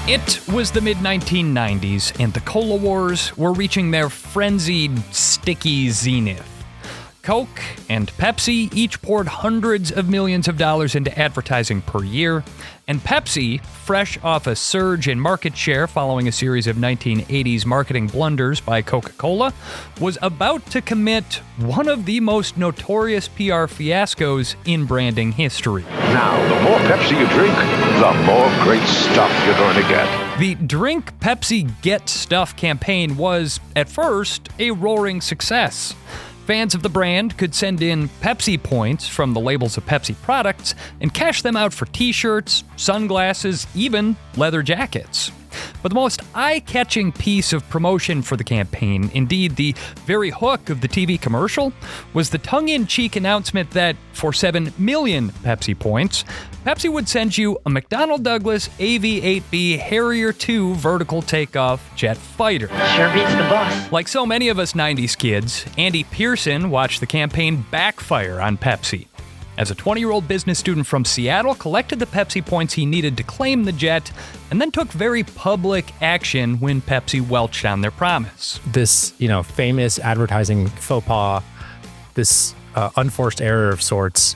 It was the mid-1990s, and the Cola Wars were reaching their frenzied, sticky zenith. Coke and Pepsi each poured hundreds of millions of dollars into advertising per year, and Pepsi, fresh off a surge in market share following a series of 1980s marketing blunders by Coca-Cola, was about to commit one of the most notorious PR fiascos in branding history. Now, the more Pepsi you drink, the more great stuff you're going to get. The Drink Pepsi Get Stuff campaign was, at first, a roaring success. Fans of the brand could send in Pepsi Points from the labels of Pepsi products and cash them out for t-shirts, sunglasses, even leather jackets. But the most eye-catching piece of promotion for the campaign, indeed the very hook of the TV commercial, was the tongue-in-cheek announcement that for 7 million Pepsi Points, Pepsi would send you a McDonnell Douglas AV-8B Harrier 2 vertical takeoff jet fighter. Sure beats the bus. Like so many of us 90s kids, Andy Pearson watched the campaign backfire on Pepsi. As a 20-year-old business student from Seattle, collected the Pepsi points he needed to claim the jet, and then took very public action when Pepsi welched on their promise. This, famous advertising faux pas, this unforced error of sorts.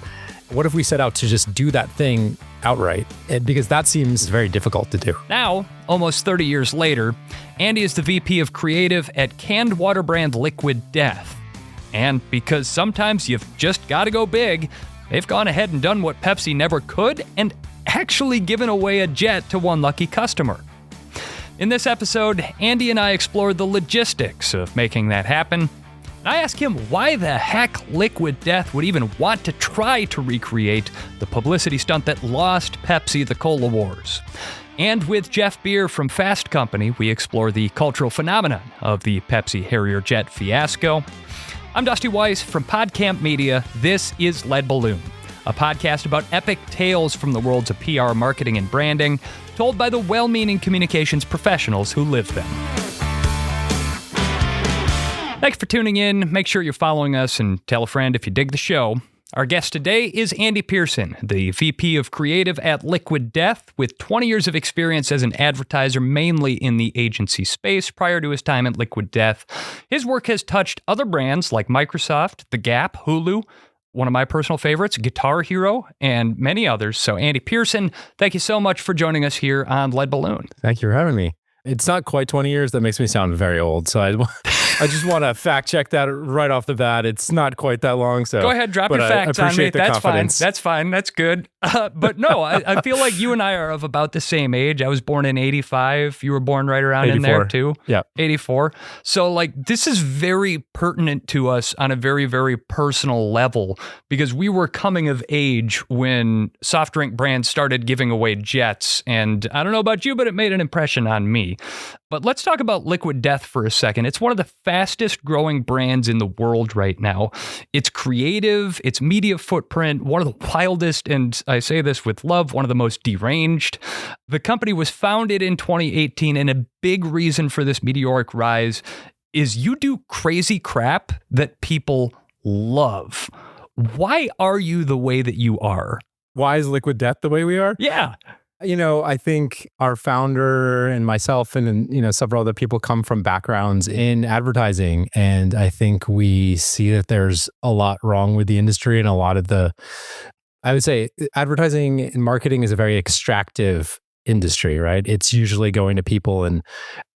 What if we set out to just do that thing outright? Because that seems very difficult to do. Now, almost 30 years later, Andy is the VP of Creative at canned water brand Liquid Death. And because sometimes you've just got to go big, they've gone ahead and done what Pepsi never could and actually given away a jet to one lucky customer. In this episode, Andy and I explored the logistics of making that happen. I asked him why the heck Liquid Death would even want to try to recreate the publicity stunt that lost Pepsi the Cola Wars. And with Jeff Beer from Fast Company, we explore the cultural phenomenon of the Pepsi Harrier jet fiasco. I'm Dusty Weiss from PodCamp Media. This is Lead Balloon, a podcast about epic tales from the worlds of PR, marketing, and branding, told by the well-meaning communications professionals who live them. Thanks for tuning in. Make sure you're following us and tell a friend if you dig the show. Our guest today is Andy Pearson, the VP of Creative at Liquid Death, with 20 years of experience as an advertiser, mainly in the agency space prior to his time at Liquid Death. His work has touched other brands like Microsoft, The Gap, Hulu, one of my personal favorites, Guitar Hero, and many others. So Andy Pearson, thank you so much for joining us here on Lead Balloon. Thank you for having me. It's not quite 20 years. That makes me sound very old. So I just want to fact check that right off the bat. It's not quite that long. So go ahead, drop your facts on me. That's confidence. Fine. That's fine. That's good. But no, I feel like you and I are of about the same age. I was born in 85. You were born right around 84. In there too. Yeah. 84. So this is very pertinent to us on a very, very personal level because we were coming of age when soft drink brands started giving away jets. And I don't know about you, but it made an impression on me. But let's talk about Liquid Death for a second. It's one of the fastest growing brands in the world right now. It's creative, its media footprint, one of the wildest, and I say this with love, one of the most deranged. The company was founded in 2018, and a big reason for this meteoric rise is you do crazy crap that people love. Why are you the way that you are? Why is Liquid Death the way we are? Yeah. I think our founder and myself and several other people come from backgrounds in advertising. And I think we see that there's a lot wrong with the industry and a lot of I would say advertising and marketing is a very extractive industry, right? It's usually going to people and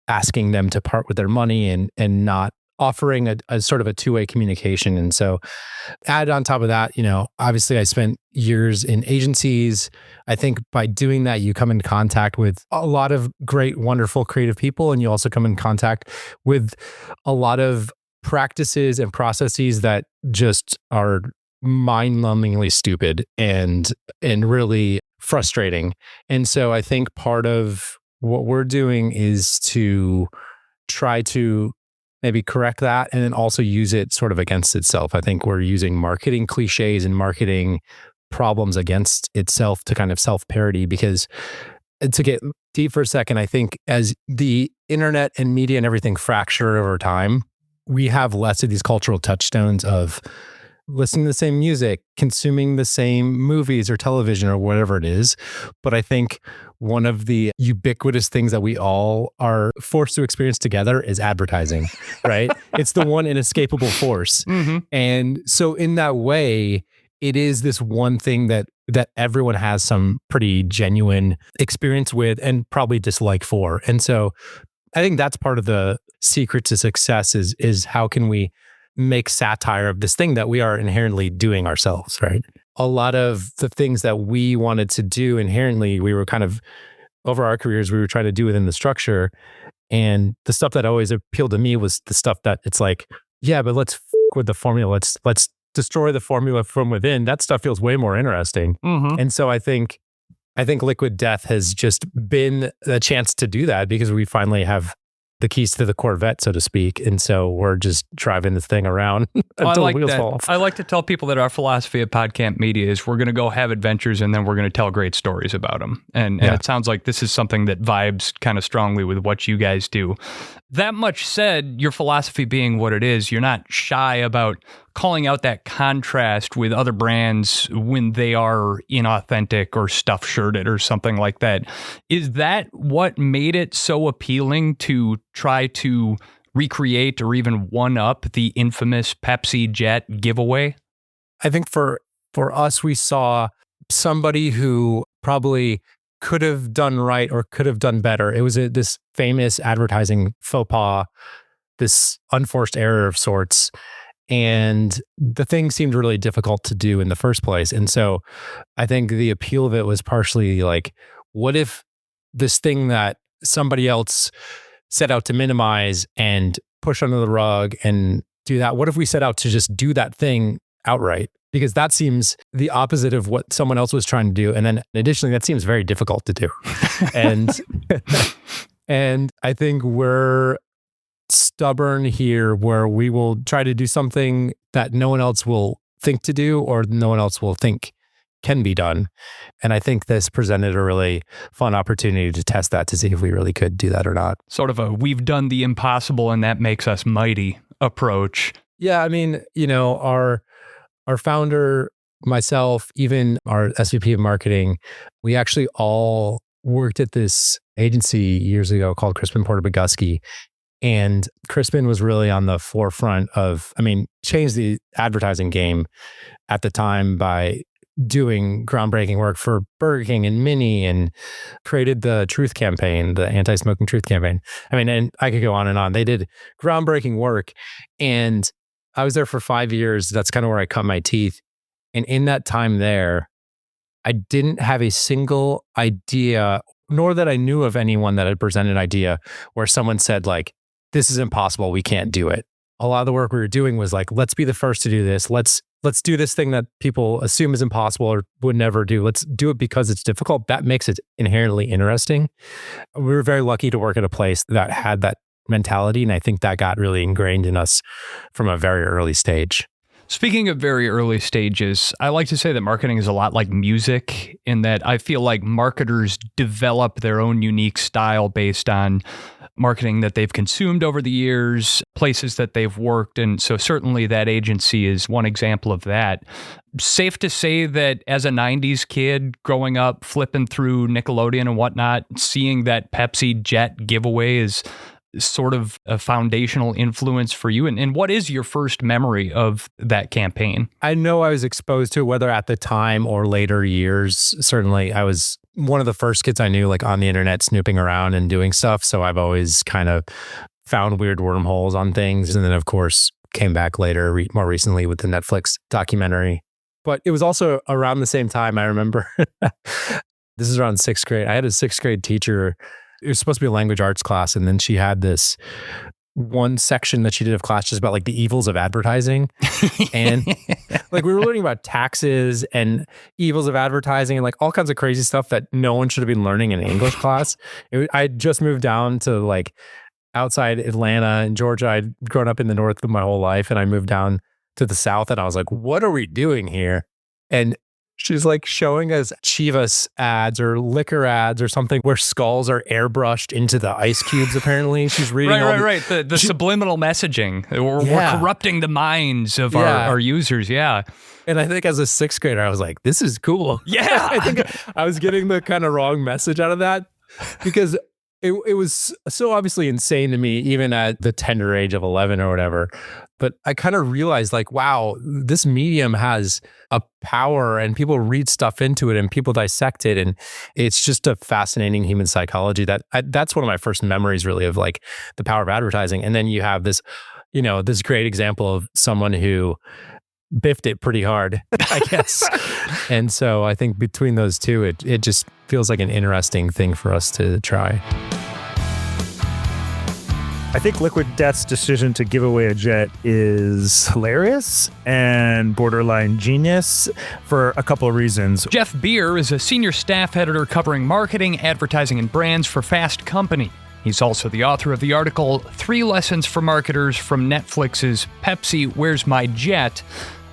asking them to part with their money and not offering a sort of a two-way communication. And so add on top of that, obviously I spent years in agencies. I think by doing that, you come in contact with a lot of great, wonderful, creative people. And you also come in contact with a lot of practices and processes that just are mind-numbingly stupid and really frustrating. And so I think part of what we're doing is to try to maybe correct that and then also use it sort of against itself. I think we're using marketing cliches and marketing problems against itself to kind of self-parody, because to get deep for a second, I think as the internet and media and everything fracture over time, we have less of these cultural touchstones of listening to the same music, consuming the same movies or television or whatever it is. But I think one of the ubiquitous things that we all are forced to experience together is advertising, right? It's the one inescapable force. And so in that way, it is this one thing that everyone has some pretty genuine experience with and probably dislike for. And so I think that's part of the secret to success is how can we make satire of this thing that we are inherently doing ourselves, right? A lot of the things that we wanted to do inherently, we were kind of, over our careers, we were trying to do within the structure. And the stuff that always appealed to me was the stuff that it's like, yeah, but let's with the formula. Let's destroy the formula from within. That stuff feels way more interesting. And so I think Liquid Death has just been a chance to do that because we finally have the keys to the Corvette, so to speak. And so we're just driving this thing around until the wheels fall off. I like to tell people that our philosophy at Podcamp Media is we're going to go have adventures and then we're going to tell great stories about them. And it sounds like this is something that vibes kind of strongly with what you guys do. That much said, your philosophy being what it is, you're not shy about calling out that contrast with other brands when they are inauthentic or stuff-shirted or something like that. Is that what made it so appealing to try to recreate or even one-up the infamous Pepsi Jet giveaway? I think for us, we saw somebody who probably could have done right or could have done better. It was this famous advertising faux pas, this unforced error of sorts. And the thing seemed really difficult to do in the first place. And so I think the appeal of it was partially like, what if this thing that somebody else set out to minimize and push under the rug and do that, what if we set out to just do that thing outright? Because that seems the opposite of what someone else was trying to do. And then additionally, that seems very difficult to do. And and I think we're stubborn here where we will try to do something that no one else will think to do or no one else will think can be done. And I think this presented a really fun opportunity to test that to see if we really could do that or not. Sort of a we've done the impossible and that makes us mighty approach. Yeah, I mean, our founder, myself, even our SVP of marketing, we actually all worked at this agency years ago called Crispin Porter Bogusky. And Crispin was really on the forefront of, changed the advertising game at the time by doing groundbreaking work for Burger King and Mini and created the Truth campaign, the anti-smoking Truth campaign. And I could go on and on. They did groundbreaking work. And I was there for 5 years. That's kind of where I cut my teeth. And in that time there, I didn't have a single idea, nor that I knew of anyone that had presented an idea where someone said like, this is impossible, we can't do it. A lot of the work we were doing was like, let's be the first to do this. Let's do this thing that people assume is impossible or would never do. Let's do it because it's difficult. That makes it inherently interesting. We were very lucky to work at a place that had that mentality. And I think that got really ingrained in us from a very early stage. Speaking of very early stages, I like to say that marketing is a lot like music in that I feel like marketers develop their own unique style based on marketing that they've consumed over the years, places that they've worked. And so certainly that agency is one example of that. Safe to say that as a 90s kid growing up, flipping through Nickelodeon and whatnot, seeing that Pepsi Jet giveaway is sort of a foundational influence for you. And what is your first memory of that campaign? I know I was exposed to it, whether at the time or later years. Certainly, I was one of the first kids I knew, like on the internet, snooping around and doing stuff. So I've always kind of found weird wormholes on things. And then, of course, came back later, more recently with the Netflix documentary. But it was also around the same time, I remember. This is around sixth grade. I had a sixth grade teacher. It was supposed to be a language arts class. And then she had this one section that she did of class just about like the evils of advertising. And like we were learning about taxes and evils of advertising and like all kinds of crazy stuff that no one should have been learning in English class. I just moved down to like outside Atlanta in Georgia. I'd grown up in the North my whole life. And I moved down to the South and I was like, what are we doing here? And She's like showing us Chivas ads or liquor ads or something where skulls are airbrushed into the ice cubes, apparently. She's reading Right. The subliminal messaging. We're corrupting the minds of our users, yeah. And I think as a sixth grader, I was like, this is cool. Yeah. I think I was getting the kind of wrong message out of that because it was so obviously insane to me, even at the tender age of 11 or whatever. But I kind of realized like, wow, this medium has a power and people read stuff into it and people dissect it. And it's just a fascinating human psychology that's one of my first memories really of like the power of advertising. And then you have this, this great example of someone who biffed it pretty hard, I guess. And so I think between those two, it just feels like an interesting thing for us to try. I think Liquid Death's decision to give away a jet is hilarious and borderline genius for a couple of reasons. Jeff Beer is a senior staff editor covering marketing, advertising, and brands for Fast Company. He's also the author of the article 3 Lessons for Marketers from Netflix's Pepsi, Where's My Jet?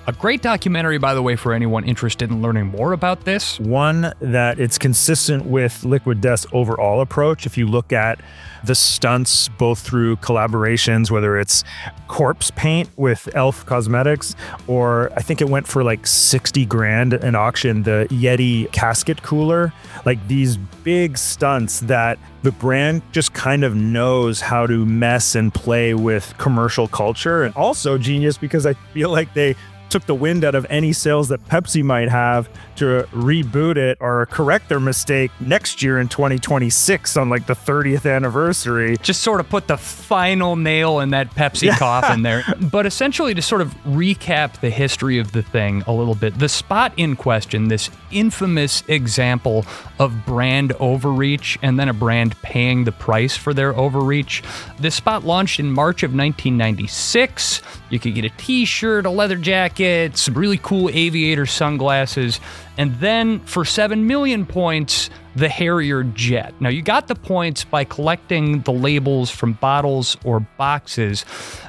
A great documentary, by the way, for anyone interested in learning more about this. One, that it's consistent with Liquid Death's overall approach. If you look at the stunts, both through collaborations, whether it's corpse paint with Elf Cosmetics, or I think it went for like 60 grand an auction, the Yeti casket cooler, like these big stunts that the brand just kind of knows how to mess and play with commercial culture. And also genius because I feel like they took the wind out of any sales that Pepsi might have to reboot it or correct their mistake next year in 2026 on like the 30th anniversary. Just sort of put the final nail in that Pepsi coffin there. But essentially to sort of recap the history of the thing a little bit, the spot in question, this infamous example of brand overreach and then a brand paying the price for their overreach. This spot launched in March of 1996. You could get a t-shirt, a leather jacket, some really cool aviator sunglasses, and then for 7 million points, the Harrier jet. Now, you got the points by collecting the labels from bottles or boxes,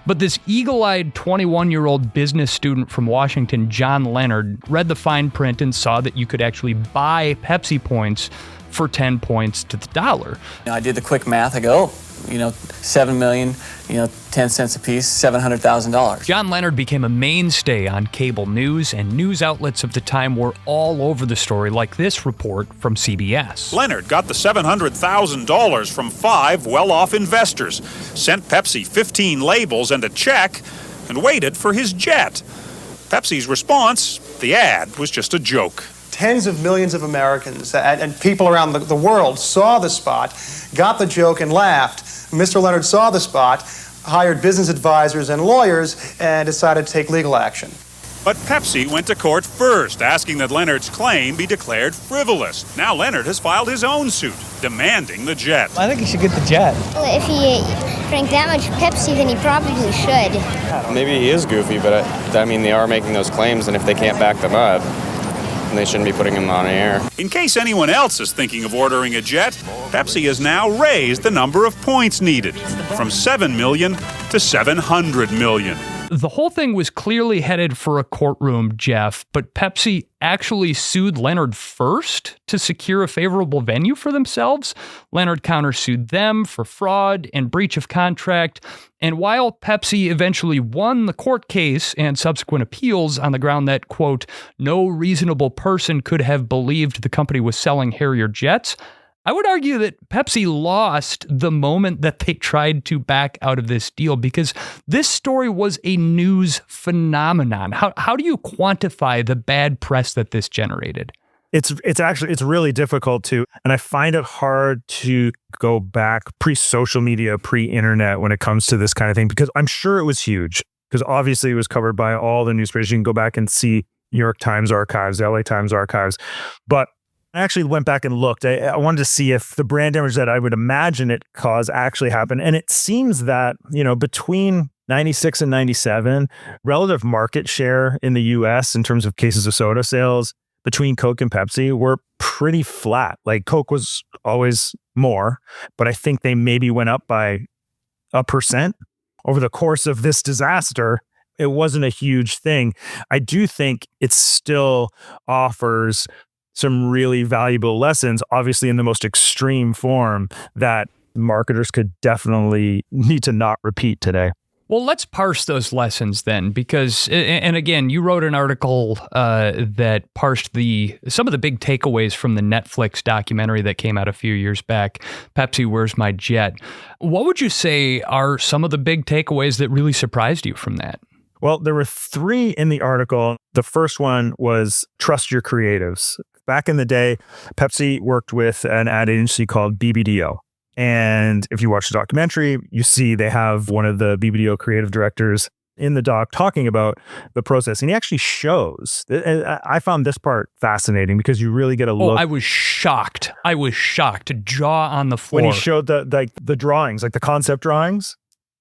but this eagle-eyed 21-year-old business student from Washington, John Leonard, read the fine print and saw that you could actually buy Pepsi points for 10 points to the dollar. I did the quick math. I go, 7 million, 10 cents a piece, $700,000. John Leonard became a mainstay on cable news, and news outlets of the time were all over the story, like this report from CBS. Leonard got the $700,000 from 5 well-off investors, sent Pepsi 15 labels and a check, and waited for his jet. Pepsi's response, the ad was just a joke. Tens of millions of Americans and people around the world saw the spot, got the joke, and laughed. Mr. Leonard saw the spot, hired business advisors and lawyers, and decided to take legal action. But Pepsi went to court first, asking that Leonard's claim be declared frivolous. Now Leonard has filed his own suit, demanding the jet. I think he should get the jet. If he drank that much Pepsi, then he probably should. Maybe he is goofy, but they are making those claims, and if they can't back them up, they shouldn't be putting them on air. In case anyone else is thinking of ordering a jet, Pepsi has now raised the number of points needed from 7 million to 700 million. The whole thing was clearly headed for a courtroom, Jeff, but Pepsi actually sued Leonard first to secure a favorable venue for themselves. Leonard countersued them for fraud and breach of contract. And while Pepsi eventually won the court case and subsequent appeals on the ground that, quote, no reasonable person could have believed the company was selling Harrier jets, I would argue that Pepsi lost the moment that they tried to back out of this deal because this story was a news phenomenon. How do you quantify the bad press that this generated? It's really difficult to, and I find it hard to go back pre-social media, pre-internet when it comes to this kind of thing, because I'm sure it was huge, because obviously it was covered by all the newspapers. You can go back and see New York Times archives, LA Times archives, but I actually went back and looked. I wanted to see if the brand damage that I would imagine it caused actually happened. And it seems that, between 96 and 97, relative market share in the US in terms of cases of soda sales between Coke and Pepsi were pretty flat. Like Coke was always more, but I think they maybe went up by 1% over the course of this disaster. it wasn't a huge thing. I do think it still offers some really valuable lessons, obviously in the most extreme form, that marketers could definitely need to not repeat today. Well, let's parse those lessons then, because, and again, you wrote an article that parsed some of the big takeaways from the Netflix documentary that came out a few years back, Pepsi, Where's My Jet? What would you say are some of the big takeaways that really surprised you from that? Well, there were 3 in the article. The first one was trust your creatives. Back in the day, Pepsi worked with an ad agency called BBDO. And if you watch the documentary, you see they have one of the BBDO creative directors in the doc talking about the process. And he actually shows. I found this part fascinating because you really get a look. I was shocked. Jaw on the floor. When he showed the drawings, like the concept drawings.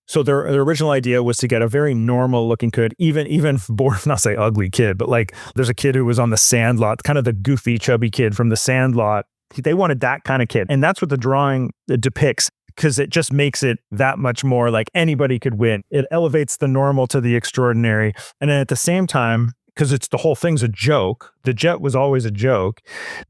So their original idea was to get a very normal looking kid, even bored, not say ugly kid, but like there's a kid who was on the Sandlot, kind of the goofy, chubby kid from the Sandlot. They wanted that kind of kid. And that's what the drawing depicts, because it just makes it that much more like anybody could win. It elevates the normal to the extraordinary. And then at the same time, because the whole thing's a joke, the jet was always a joke,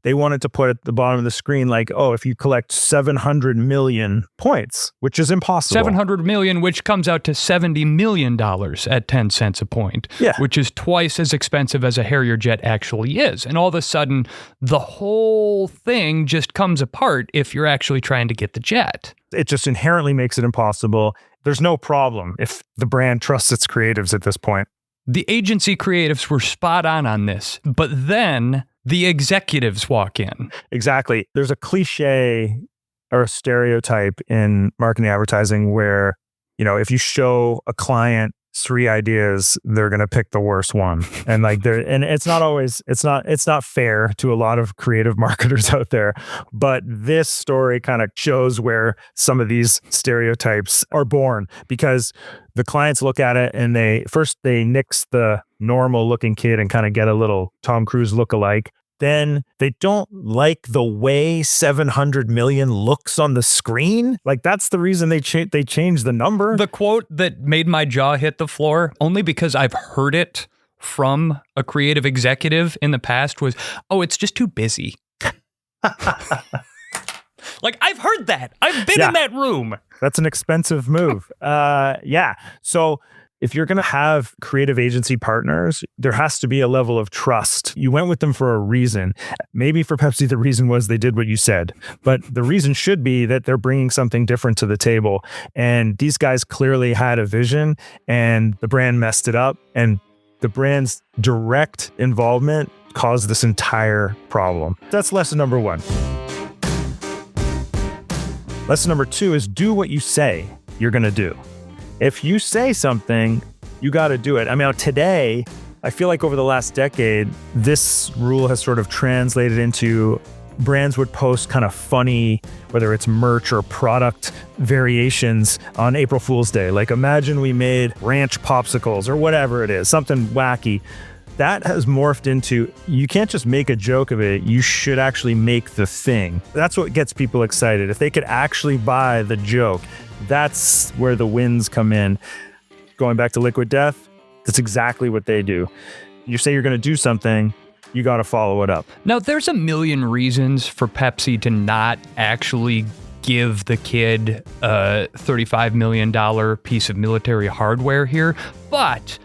they wanted to put at the bottom of the screen like, oh, if you collect 700 million points, which is impossible. 700 million, which comes out to $70 million at 10 cents a point, which is twice as expensive as a Harrier jet actually is. And all of a sudden, the whole thing just comes apart if you're actually trying to get the jet. It just inherently makes it impossible. There's no problem if the brand trusts its creatives at this point. The agency creatives were spot on this, but then the executives walk in. Exactly. There's a cliche or a stereotype in marketing advertising where, if you show a client 3 ideas, they're going to pick the worst one. And it's not fair to a lot of creative marketers out there. But this story kind of shows where some of these stereotypes are born, because the clients look at it and they nix the normal looking kid and kind of get a little Tom Cruise lookalike. Then they don't like the way 700 million looks on the screen. Like, that's the reason they changed the number. The quote that made my jaw hit the floor, only because I've heard it from a creative executive in the past, was, "Oh, it's just too busy." Like, I've heard that. I've been in that room. That's an expensive move. So if you're going to have creative agency partners, there has to be a level of trust. You went with them for a reason. Maybe for Pepsi, the reason was they did what you said, but the reason should be that they're bringing something different to the table. And these guys clearly had a vision, and the brand messed it up. And the brand's direct involvement caused this entire problem. That's lesson number 1. Lesson number 2 is do what you say you're going to do. If you say something, you got to do it. I mean, today, I feel like over the last decade, this rule has sort of translated into brands would post kind of funny, whether it's merch or product variations on April Fool's Day. Like, imagine we made ranch popsicles or whatever it is, something wacky. That has morphed into, you can't just make a joke of it, you should actually make the thing. That's what gets people excited. If they could actually buy the joke, that's where the wins come in. Going back to Liquid Death, that's exactly what they do. You say you're going to do something, you got to follow it up. Now, there's a million reasons for Pepsi to not actually give the kid a $35 million piece of military hardware here, but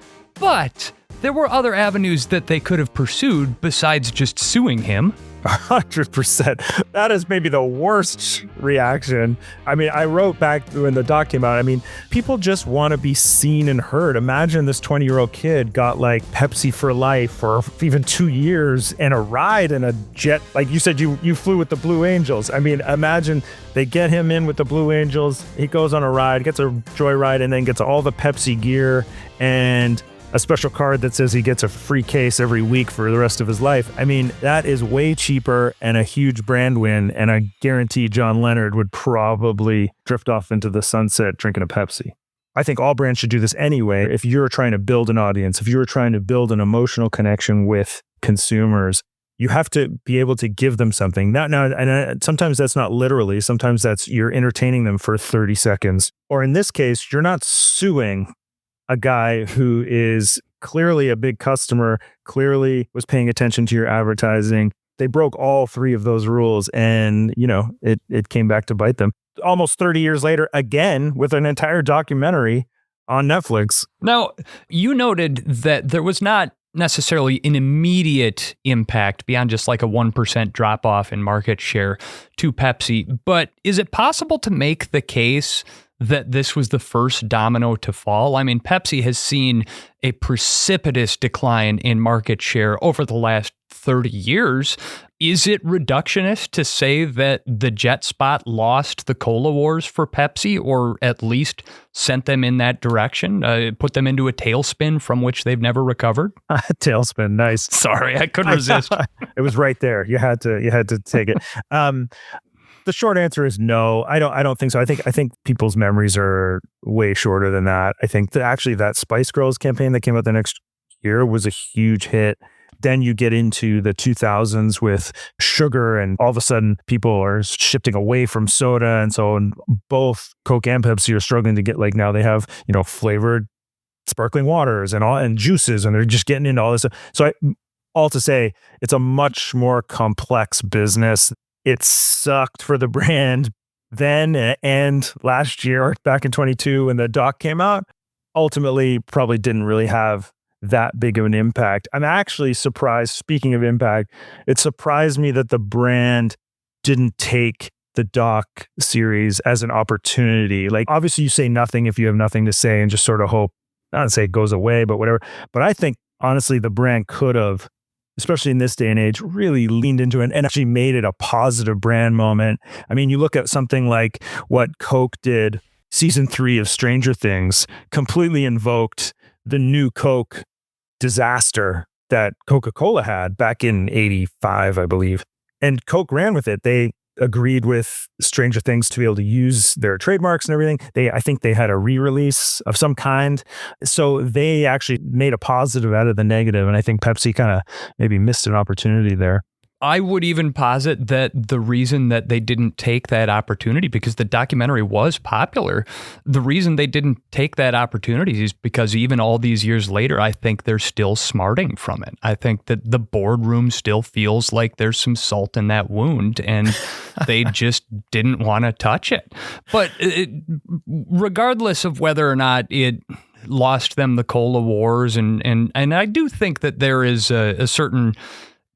there were other avenues that they could have pursued besides just suing him. 100%. That is maybe the worst reaction. I mean, I wrote back when the doc came out, I mean, people just want to be seen and heard. Imagine this 20-year-old kid got like Pepsi for life for even 2 years and a ride in a jet. Like you said, you flew with the Blue Angels. I mean, imagine they get him in with the Blue Angels. He goes on a ride, gets a joyride, and then gets all the Pepsi gear and a special card that says he gets a free case every week for the rest of his life. I mean, that is way cheaper and a huge brand win. And I guarantee John Leonard would probably drift off into the sunset drinking a Pepsi. I think all brands should do this anyway. If you're trying to build an audience, if you're trying to build an emotional connection with consumers, you have to be able to give them something. And sometimes that's not literally. Sometimes that's you're entertaining them for 30 seconds. Or in this case, you're not suing a guy who is clearly a big customer, clearly was paying attention to your advertising. They broke all three of those rules, and it came back to bite them. Almost 30 years later, again, with an entire documentary on Netflix. Now, you noted that there was not necessarily an immediate impact beyond just like a 1% drop off in market share to Pepsi, but is it possible to make the case that this was the first domino to fall? I mean, Pepsi has seen a precipitous decline in market share over the last 30 years. Is it reductionist to say that the jet spot lost the Cola Wars for Pepsi, or at least sent them in that direction, put them into a tailspin from which they've never recovered? Tailspin, nice. Sorry, I couldn't resist. It was right there. You had to take it. The short answer is no. I don't think so. I think people's memories are way shorter than that. I think that actually that Spice Girls campaign that came out the next year was a huge hit. Then you get into the 2000s with sugar, and all of a sudden people are shifting away from soda. And so both Coke and Pepsi are struggling to get, like, now they have, flavored sparkling waters and juices, and they're just getting into all this stuff. So all to say, it's a much more complex business. It sucked for the brand then and last year, back in 22 when the doc came out. Ultimately, probably didn't really have that big of an impact. I'm actually surprised, speaking of impact, it surprised me that the brand didn't take the doc series as an opportunity. Like, obviously you say nothing if you have nothing to say and just sort of hope, not to say it goes away, but whatever. But I think, honestly, the brand could have, especially in this day and age, really leaned into it and actually made it a positive brand moment. I mean, you look at something like what Coke did, season 3 of Stranger Things, completely invoked the new Coke disaster that Coca-Cola had back in 85, I believe. And Coke ran with it. They agreed with Stranger Things to be able to use their trademarks and everything. I think they had a re-release of some kind. So they actually made a positive out of the negative. And I think Pepsi kind of maybe missed an opportunity there. I would even posit that the reason that they didn't take that opportunity, because the documentary was popular, the reason they didn't take that opportunity is because even all these years later, I think they're still smarting from it. I think that the boardroom still feels like there's some salt in that wound, and they just didn't want to touch it. But regardless of whether or not it lost them the Cola Wars, and I do think that there is a certain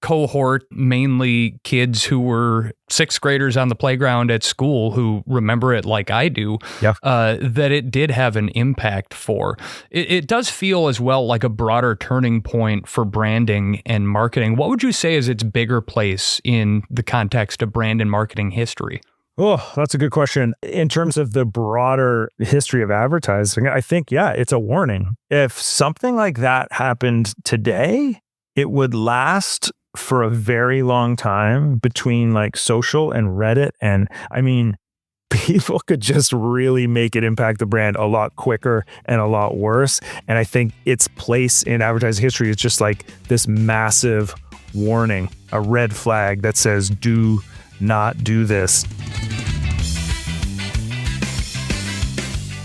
cohort, mainly kids who were 6th graders on the playground at school who remember it like I do, that it did have an impact for. It does feel as well like a broader turning point for branding and marketing. What would you say is its bigger place in the context of brand and marketing history? Oh, that's a good question. In terms of the broader history of advertising, I think, it's a warning. If something like that happened today, it would last for a very long time between like social and Reddit. And I mean, people could just really make it impact the brand a lot quicker and a lot worse. And I think its place in advertising history is just like this massive warning, a red flag that says, do not do this.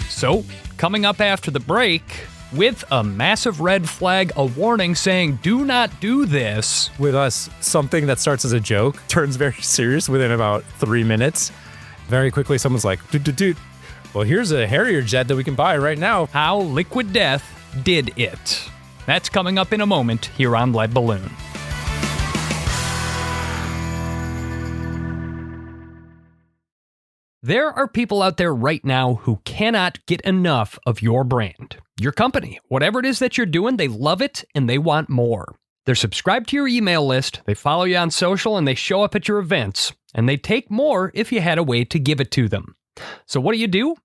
So, coming up after the break, with a massive red flag, a warning saying, do not do this. With us, something that starts as a joke turns very serious within about 3 minutes. Very quickly, someone's like, dude, well, here's a Harrier jet that we can buy right now. How Liquid Death did it. That's coming up in a moment here on Lead Balloon. There are people out there right now who cannot get enough of your brand, your company. Whatever it is that you're doing, they love it and they want more. They're subscribed to your email list, they follow you on social, and they show up at your events. And they take more if you had a way to give it to them. So what do?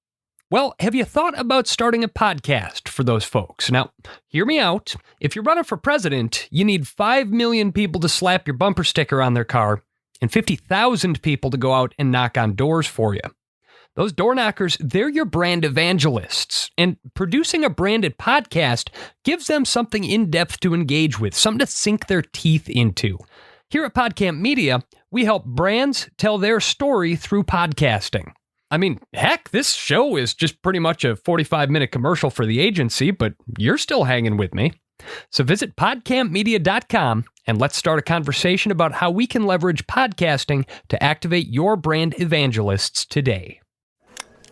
Well, have you thought about starting a podcast for those folks? Now, hear me out. If you're running for president, you need 5 million people to slap your bumper sticker on their car, and 50,000 people to go out and knock on doors for you. Those door knockers, they're your brand evangelists. And producing a branded podcast gives them something in-depth to engage with, something to sink their teeth into. Here at PodCamp Media, we help brands tell their story through podcasting. I mean, heck, this show is just pretty much a 45-minute commercial for the agency, but you're still hanging with me. So visit podcampmedia.com and let's start a conversation about how we can leverage podcasting to activate your brand evangelists today.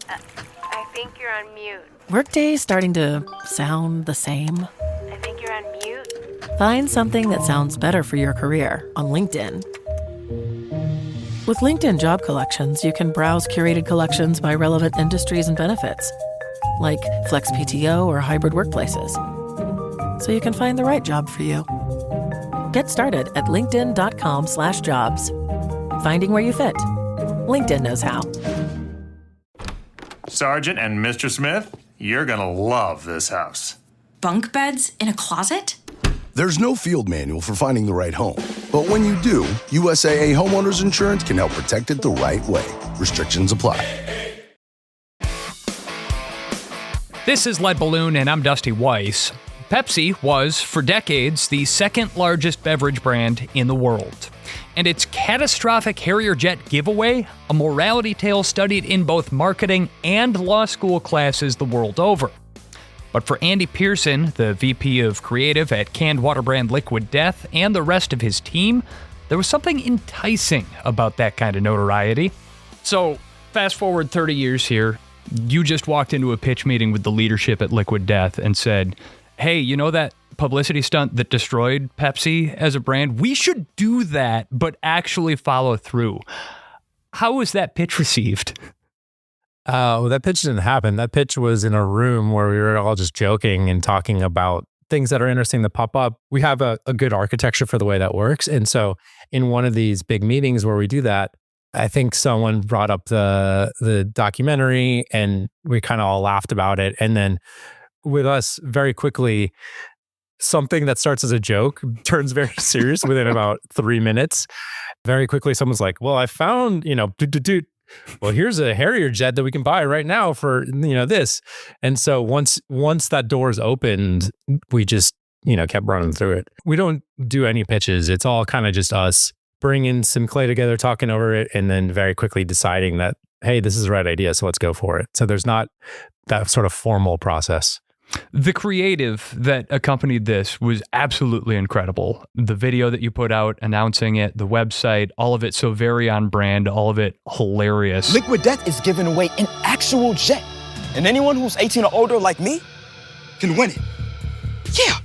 I think you're on mute. Workday's starting to sound the same. I think you're on mute. Find something that sounds better for your career on LinkedIn. With LinkedIn Job Collections, you can browse curated collections by relevant industries and benefits, like flex PTO or hybrid workplaces, so you can find the right job for you. Get started at linkedin.com/jobs. Finding where you fit. LinkedIn knows how. Sergeant and Mr. Smith, you're gonna love this house. Bunk beds in a closet? There's no field manual for finding the right home. But when you do, USAA Homeowners Insurance can help protect it the right way. Restrictions apply. This is Lead Balloon, and I'm Dusty Weiss. Pepsi was, for decades, the second largest beverage brand in the world. And its catastrophic Harrier jet giveaway, a morality tale studied in both marketing and law school classes the world over. But for Andy Pearson, the VP of Creative at canned water brand Liquid Death, and the rest of his team, there was something enticing about that kind of notoriety. So, fast forward 30 years here, you just walked into a pitch meeting with the leadership at Liquid Death and said, hey, you know that publicity stunt that destroyed Pepsi as a brand? We should do that, but actually follow through. How was that pitch received? Well, that pitch didn't happen. That pitch was in a room where we were all just joking and talking about things that are interesting that pop up. We have a good architecture for the way that works. And so in one of these big meetings where we do that, I think someone brought up the documentary and we kind of all laughed about it. And then with us, very quickly, something that starts as a joke turns very serious within about 3 minutes. Very quickly, someone's like, well, I found, well, here's a Harrier jet that we can buy right now for, this. And so once that door's opened, we just, kept running through it. We don't do any pitches. It's all kind of just us bringing some clay together, talking over it, and then very quickly deciding that, hey, this is the right idea, so let's go for it. So there's not that sort of formal process. The creative that accompanied this was absolutely incredible. The video that you put out announcing it, the website, all of it so very on brand, all of it hilarious. Liquid Death is giving away an actual jet. And anyone who's 18 or older like me can win it. Yeah,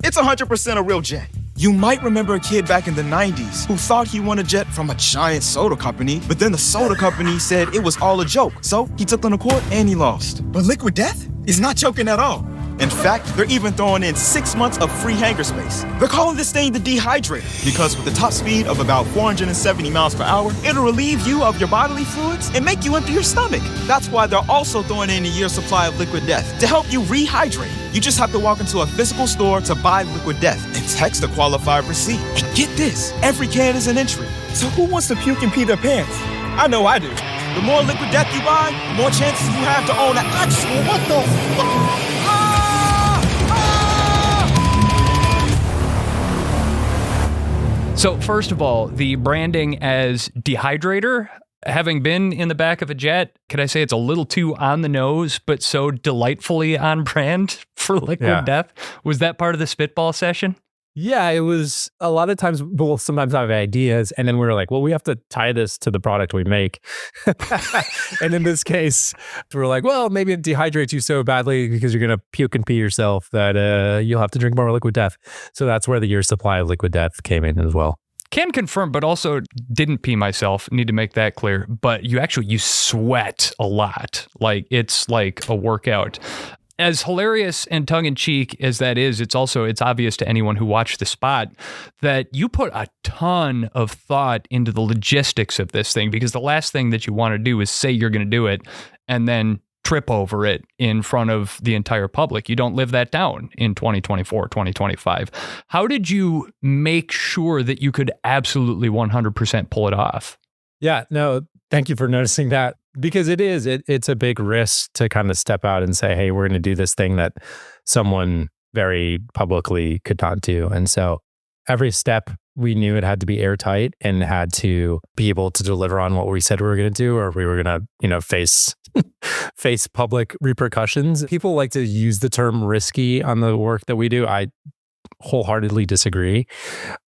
it's 100% a real jet. You might remember a kid back in the 90s who thought he won a jet from a giant soda company, but then the soda company said it was all a joke. So he took them to court and he lost. But Liquid Death is not joking at all. In fact, they're even throwing in 6 months of free hangar space. They're calling this thing the dehydrator because with a top speed of about 470 miles per hour, it'll relieve you of your bodily fluids and make you empty your stomach. That's why they're also throwing in a year's supply of Liquid Death to help you rehydrate. You just have to walk into a physical store to buy Liquid Death and text a qualified receipt. And get this, every can is an entry. So who wants to puke and pee their pants? I know I do. The more Liquid Death you buy, the more chances you have to own an actual what the fuck? So first of all, the branding as dehydrator, having been in the back of a jet, could I say it's a little too on the nose, but so delightfully on brand for Liquid Death? Was that part of the spitball session? Yeah, it was a lot of times, well, sometimes I have ideas and then we were like, well, we have to tie this to the product we make. And in this case, we're like, well, maybe it dehydrates you so badly because you're going to puke and pee yourself that you'll have to drink more Liquid Death. So that's where the year's supply of Liquid Death came in as well. Can confirm, but also didn't pee myself. Need to make that clear. But you sweat a lot. Like it's like a workout. As hilarious and tongue-in-cheek as that is, it's obvious to anyone who watched the spot that you put a ton of thought into the logistics of this thing, because the last thing that you want to do is say you're going to do it and then trip over it in front of the entire public. You don't live that down in 2024, 2025. How did you make sure that you could absolutely 100% pull it off? Yeah, no, thank you for noticing that. Because it's a big risk to kind of step out and say, hey, we're going to do this thing that someone very publicly could not do. And so every step we knew it had to be airtight and had to be able to deliver on what we said we were going to do, or we were going to, face public repercussions. People like to use the term risky on the work that we do. I wholeheartedly disagree,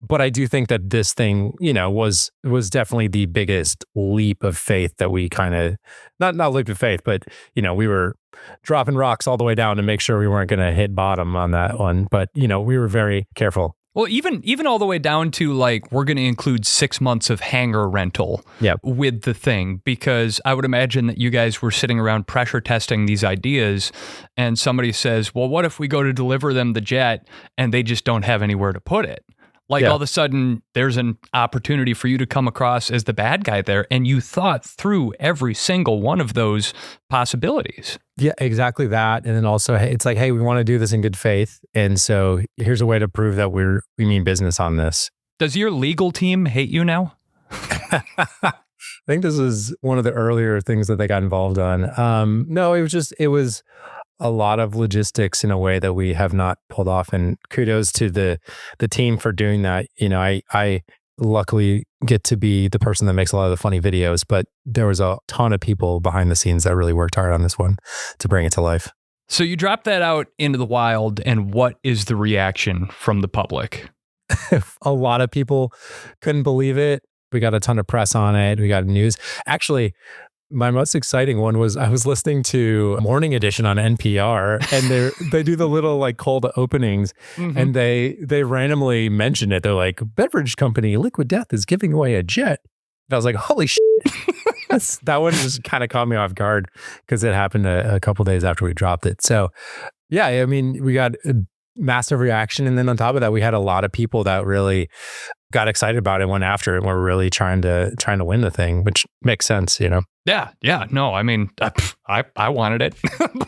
but I do think that this thing, was definitely the biggest leap of faith that we kind of, not leap of faith, but we were dropping rocks all the way down to make sure we weren't going to hit bottom on that one. But we were very careful. Well, even all the way down to like, we're going to include 6 months of hangar rental with the thing, because I would imagine that you guys were sitting around pressure testing these ideas and somebody says, well, what if we go to deliver them the jet and they just don't have anywhere to put it? Like all of a sudden there's an opportunity for you to come across as the bad guy there. And you thought through every single one of those possibilities. Yeah, exactly that. And then also, it's like, hey, we want to do this in good faith. And so here's a way to prove that we mean business on this. Does your legal team hate you now? I think this is one of the earlier things that they got involved on. No, it was a lot of logistics in a way that we have not pulled off. And kudos to the team for doing that. I luckily get to be the person that makes a lot of the funny videos, but there was a ton of people behind the scenes that really worked hard on this one to bring it to life. So you drop that out into the wild, and what is the reaction from the public? A lot of people couldn't believe it. We got a ton of press on it. We got news. Actually, my most exciting one was I was listening to Morning Edition on NPR, and they do the little like cold openings, and they randomly mention it. They're like, beverage company Liquid Death is giving away a jet. And I was like, holy shit. That one just kind of caught me off guard because it happened a couple days after we dropped it. So yeah, I mean, we got a massive reaction. And then on top of that, we had a lot of people that really got excited about it, went after it, and were really trying to win the thing, which makes sense, Yeah. No, I mean, I wanted it,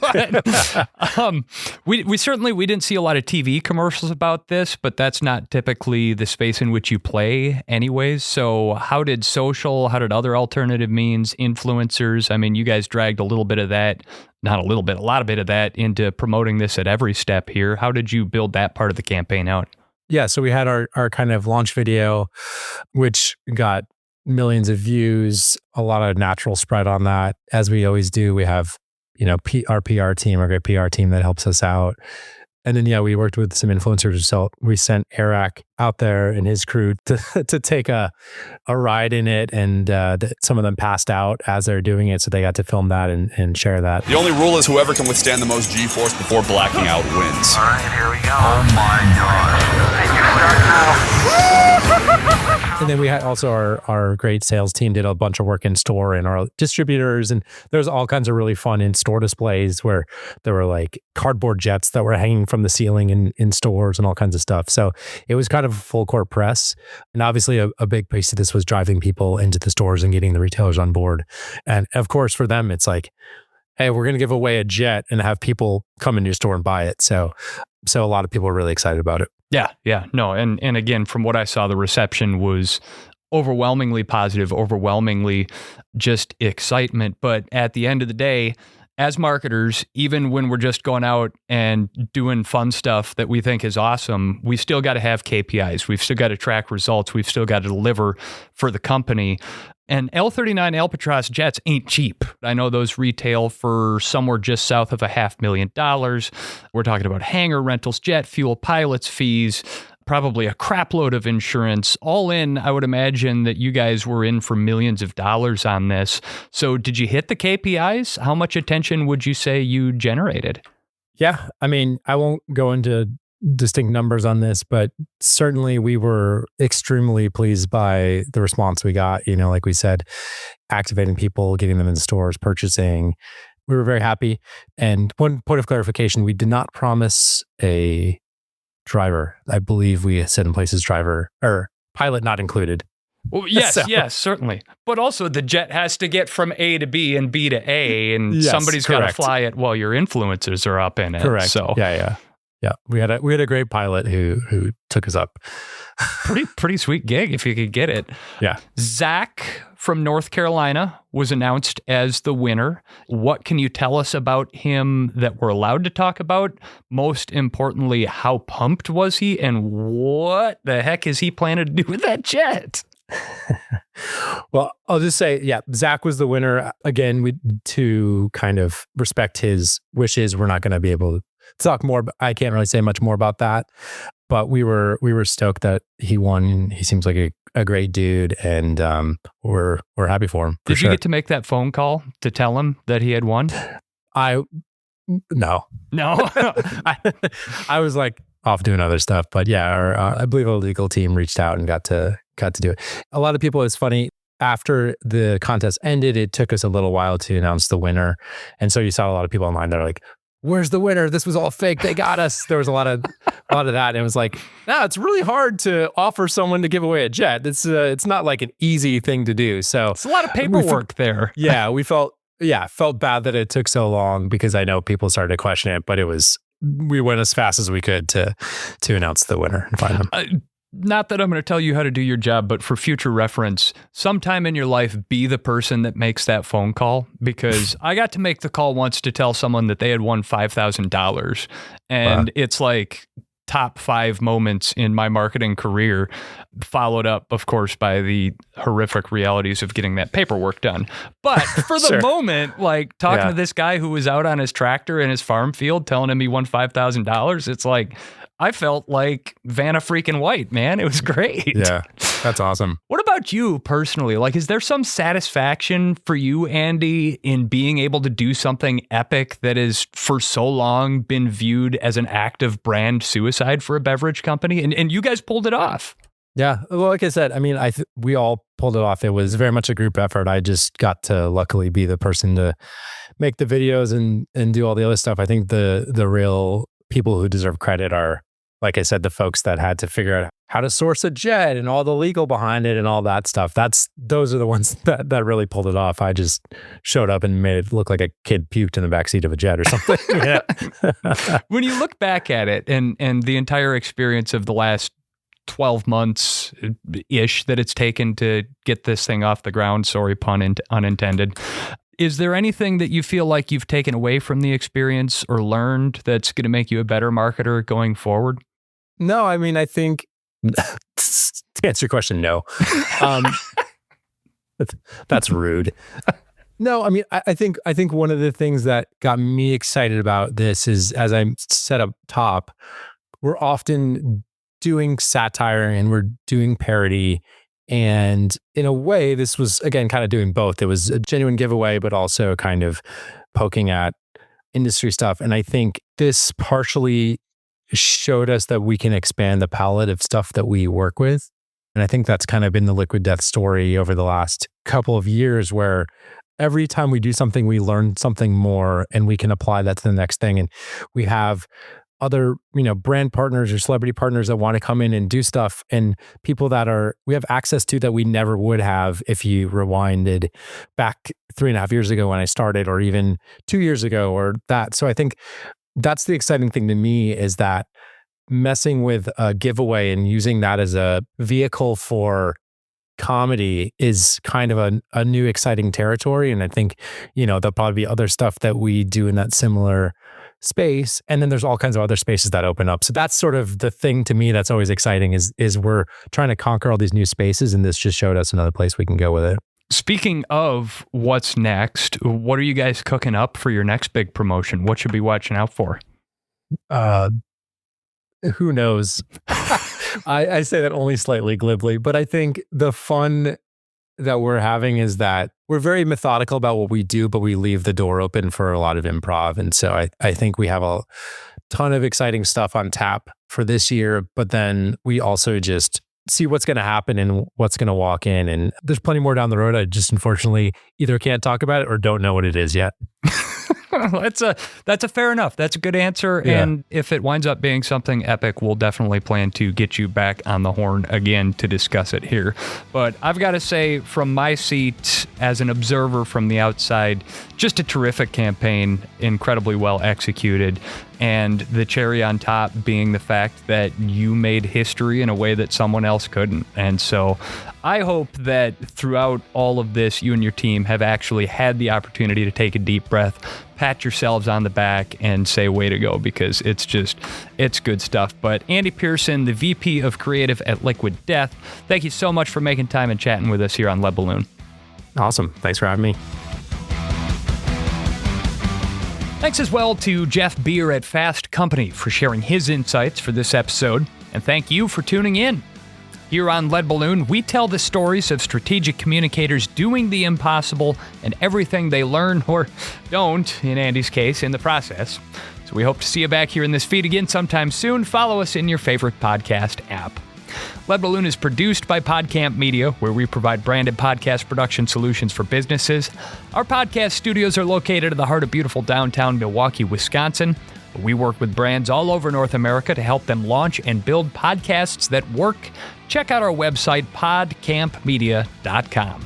but we didn't see a lot of TV commercials about this, but that's not typically the space in which you play anyways. So how did other alternative means, influencers? I mean, you guys dragged a lot of bit of that into promoting this at every step here. How did you build that part of the campaign out? Yeah, so we had our kind of launch video, which got millions of views, a lot of natural spread on that. As we always do, we have, our PR team, our great PR team that helps us out. And then, we worked with some influencers. So we sent Eric out there and his crew to take a ride in it. And some of them passed out as they're doing it. So they got to film that and share that. The only rule is whoever can withstand the most G-force before blacking out wins. All right, here we go. Oh my God. And then we had also our great sales team did a bunch of work in store and our distributors. And there's all kinds of really fun in-store displays where there were like cardboard jets that were hanging from the ceiling in stores and all kinds of stuff. So it was kind of full court press. And obviously a big piece of this was driving people into the stores and getting the retailers on board. And of course, for them, it's like, hey, we're going to give away a jet and have people come into your store and buy it. So a lot of people are really excited about it. Yeah. No, and again, from what I saw, the reception was overwhelmingly positive, overwhelmingly just excitement. But at the end of the day, as marketers, even when we're just going out and doing fun stuff that we think is awesome, we still got to have KPIs. We've still got to track results. We've still got to deliver for the company. And L-39 Albatross jets ain't cheap. I know those retail for somewhere just south of $500,000. We're talking about hangar rentals, jet fuel, pilots' fees, probably a crap load of insurance. All in, I would imagine that you guys were in for millions of dollars on this. So did you hit the KPIs? How much attention would you say you generated? Yeah, I mean, I won't go into distinct numbers on this, but certainly we were extremely pleased by the response we got. Like we said, activating people, getting them in stores, purchasing. We were very happy. And one point of clarification, we did not promise a driver. I believe we said in places driver or pilot not included. Well, yes, yes, certainly. But also the jet has to get from A to B and B to A, and somebody's got to fly it while your influencers are up in it. Correct. So yeah. We had a great pilot who took us up. Pretty sweet gig if you could get it. Yeah. Zach from North Carolina was announced as the winner. What can you tell us about him that we're allowed to talk about? Most importantly, how pumped was he, and what the heck is he planning to do with that jet? Well, I'll just say, yeah, Zach was the winner. Again, to kind of respect his wishes, we're not going to be able to talk more. But I can't really say much more about that. But we were stoked that he won. He seems like a great dude, and we're happy for him. Did you get to make that phone call to tell him that he had won? No. I was like off doing other stuff, but yeah, I believe a legal team reached out and got to do it. A lot of people, it's funny, after the contest ended, it took us a little while to announce the winner. And so you saw a lot of people online that are like, where's the winner? This was all fake. They got us. There was a lot of that. And it was like, no, it's really hard to offer someone to give away a jet. It's not like an easy thing to do. So it's a lot of paperwork there. Yeah. We felt bad that it took so long, because I know people started to question it, but we went as fast as we could to announce the winner and find them. Not that I'm going to tell you how to do your job, but for future reference, sometime in your life, be the person that makes that phone call, because I got to make the call once to tell someone that they had won $5,000. And It's like top 5 moments in my marketing career, followed up, of course, by the horrific realities of getting that paperwork done. But for the moment, like talking to this guy who was out on his tractor in his farm field telling him he won $5,000, it's like, I felt like Vanna freaking White, man. It was great. Yeah, that's awesome. What about you personally? Like, is there some satisfaction for you, Andy, in being able to do something epic that has for so long been viewed as an act of brand suicide for a beverage company? And you guys pulled it off. Yeah. Well, like I said, I mean, we all pulled it off. It was very much a group effort. I just got to luckily be the person to make the videos and do all the other stuff. I think the real people who deserve credit are, like I said, the folks that had to figure out how to source a jet and all the legal behind it and all that stuff. Those are the ones that really pulled it off. I just showed up and made it look like a kid puked in the backseat of a jet or something. When you look back at it and the entire experience of the last 12 months-ish that it's taken to get this thing off the ground, sorry, pun unintended, is there anything that you feel like you've taken away from the experience or learned that's going to make you a better marketer going forward? No, I mean, I think, to answer your question, no. That's rude. No, I mean, I think one of the things that got me excited about this is, as I said up top, we're often doing satire and we're doing parody. And in a way, this was, again, kind of doing both. It was a genuine giveaway, but also kind of poking at industry stuff. And I think this partially showed us that we can expand the palette of stuff that we work with. And I think that's kind of been the Liquid Death story over the last couple of years, where every time we do something, we learn something more and we can apply that to the next thing. And we have other, brand partners or celebrity partners that want to come in and do stuff, and people that we have access to that we never would have if you rewinded back 3.5 years ago when I started, or even 2 years ago, or that. So I think that's the exciting thing to me, is that messing with a giveaway and using that as a vehicle for comedy is kind of a new exciting territory. And I think, there'll probably be other stuff that we do in that similar space. And then there's all kinds of other spaces that open up. So that's sort of the thing to me that's always exciting, is we're trying to conquer all these new spaces. And this just showed us another place we can go with it. Speaking of what's next, what are you guys cooking up for your next big promotion? What should we be watching out for? Who knows? I say that only slightly glibly, but I think the fun that we're having is that we're very methodical about what we do, but we leave the door open for a lot of improv. And so I think we have a ton of exciting stuff on tap for this year, but then we also just see what's going to happen and what's going to walk in. And there's plenty more down the road. I just unfortunately either can't talk about it or don't know what it is yet. That's a fair enough. That's a good answer. Yeah. And if it winds up being something epic, we'll definitely plan to get you back on the horn again to discuss it here. But I've got to say, from my seat as an observer from the outside, just a terrific campaign, incredibly well executed. And the cherry on top being the fact that you made history in a way that someone else couldn't. And so I hope that throughout all of this, you and your team have actually had the opportunity to take a deep breath, pat yourselves on the back, and say, way to go, because it's good stuff. But Andy Pearson, the VP of Creative at Liquid Death, thank you so much for making time and chatting with us here on Lead Balloon. Awesome. Thanks for having me. Thanks as well to Jeff Beer at Fast Company for sharing his insights for this episode. And thank you for tuning in. Here on Lead Balloon, we tell the stories of strategic communicators doing the impossible and everything they learn, or don't, in Andy's case, in the process. So we hope to see you back here in this feed again sometime soon. Follow us in your favorite podcast app. Lead Balloon is produced by PodCamp Media, where we provide branded podcast production solutions for businesses. Our podcast studios are located in the heart of beautiful downtown Milwaukee, Wisconsin. We work with brands all over North America to help them launch and build podcasts that work. Check out our website, podcampmedia.com.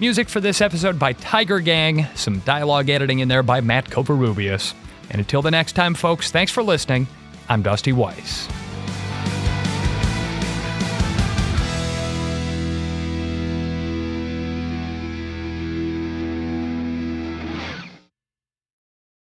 Music for this episode by Tiger Gang, some dialogue editing in there by Matt Covarrubias. And until the next time, folks, thanks for listening. I'm Dusty Weiss.